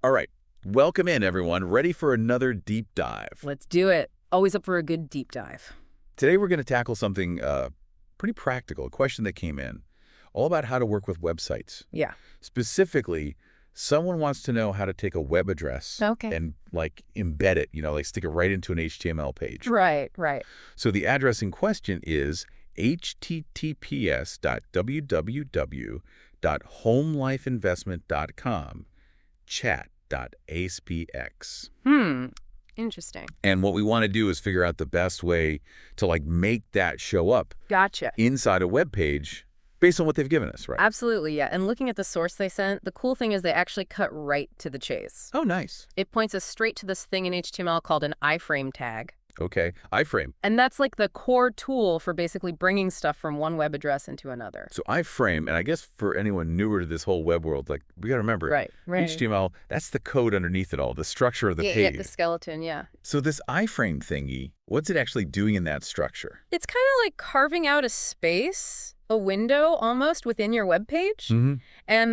All right. Welcome in, everyone. Ready for another deep dive. Let's do it. Always up for a good deep dive. Today, we're going to tackle something pretty practical, a question that came in, all about how to work with websites. Yeah. Specifically, someone wants to know how to take a web address and, embed it, like stick it right into an HTML page. Right, right. So the address in question is https://www.homelifeinvestment.com chat.aspx. Interesting. And what we want to do is figure out the best way to make that show up Gotcha. inside a web page based on what they've given us, right? Absolutely, yeah. And looking at the source they sent, the cool thing is they actually cut right to the chase. Oh, nice. It points us straight to this thing in HTML called an iframe tag. Okay, iframe. And that's like the core tool for basically bringing stuff from one web address into another. So iframe, and I guess for anyone newer to this whole web world, we got to remember, Right. HTML, that's the code underneath it all, the structure of the page. Yeah, the skeleton, yeah. So this iframe thingy, what's it actually doing in that structure? It's kind of like carving out a space, a window almost within your web page. And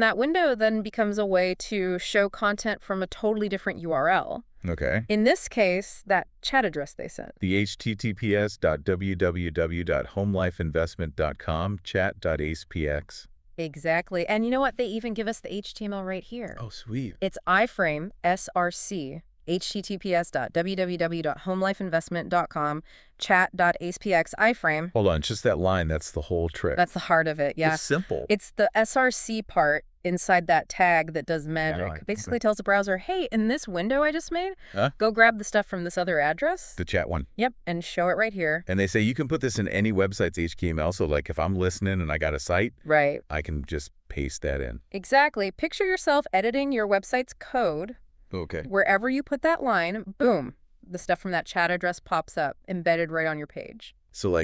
that window then becomes a way to show content from a totally different URL. Okay. In this case, that chat address they sent. The https://www.homelifeinvestment.com chat.aspx. Exactly. And you know what? They even give us the HTML right here. Oh, sweet. It's iframe src https://www.homelifeinvestment.com chat.aspx iframe. Hold on, just that line, that's the whole trick. That's the heart of it, yeah. It's simple. It's the src part inside that tag that does magic. Basically tells the browser, hey, in this window I just made, go grab the stuff from this other address. The chat one. Yep, and show it right here. And they say you can put this in any website's HTML, so if I'm listening and I got a site, right, I can just paste that in. Exactly. Picture yourself editing your website's code. Okay. Wherever you put that line, boom, the stuff from that chat address pops up, embedded right on your page. So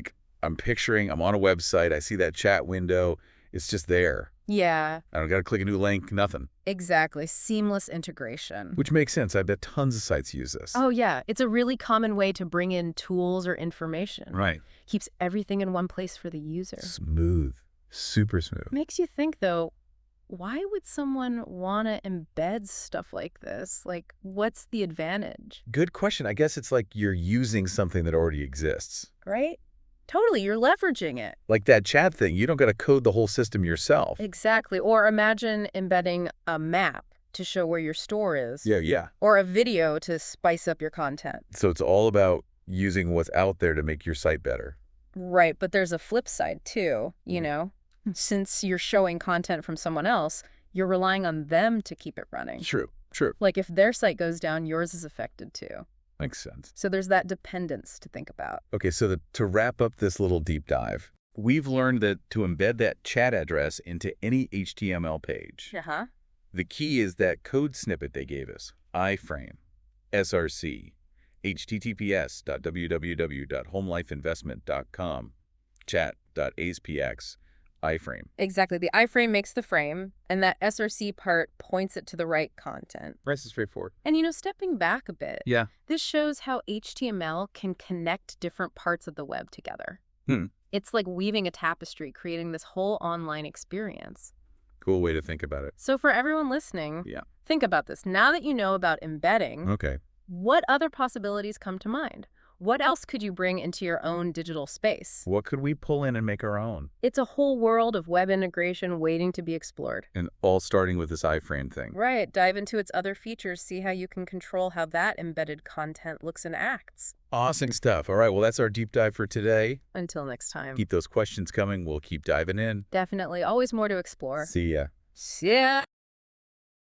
I'm picturing I'm on a website, I see that chat window, it's just there. Yeah. I don't got to click a new link, nothing. Exactly. Seamless integration. Which makes sense. I bet tons of sites use this. Oh, yeah. It's a really common way to bring in tools or information. Right. Keeps everything in one place for the user. Smooth. Super smooth. Makes you think, though, why would someone want to embed stuff like this? What's the advantage? Good question. I guess it's you're using something that already exists. Right? Totally, you're leveraging it. Like that chat thing, you don't got to code the whole system yourself. Exactly. Or imagine embedding a map to show where your store is. Yeah. Or a video to spice up your content. So it's all about using what's out there to make your site better. Right, but there's a flip side too, Since you're showing content from someone else, you're relying on them to keep it running. True. If their site goes down, yours is affected too. Makes sense. So there's that dependence to think about. Okay, so to wrap up this little deep dive, we've learned that to embed that chat address into any HTML page, the key is that code snippet they gave us, iframe, src, https://www.homelifeinvestment.com, chat.aspx, iframe. Exactly. The iframe makes the frame, and that src part points it to the right content. Nice and straightforward. And, stepping back a bit, this shows how HTML can connect different parts of the web together. It's like weaving a tapestry, creating this whole online experience. Cool way to think about it. So for everyone listening, think about this. Now that you know about embedding, what other possibilities come to mind? What else could you bring into your own digital space? What could we pull in and make our own? It's a whole world of web integration waiting to be explored. And all starting with this iframe thing. Right. Dive into its other features, see how you can control how that embedded content looks and acts. Awesome stuff. All right, well, that's our deep dive for today. Until next time. Keep those questions coming. We'll keep diving in. Definitely. Always more to explore. See ya. See ya.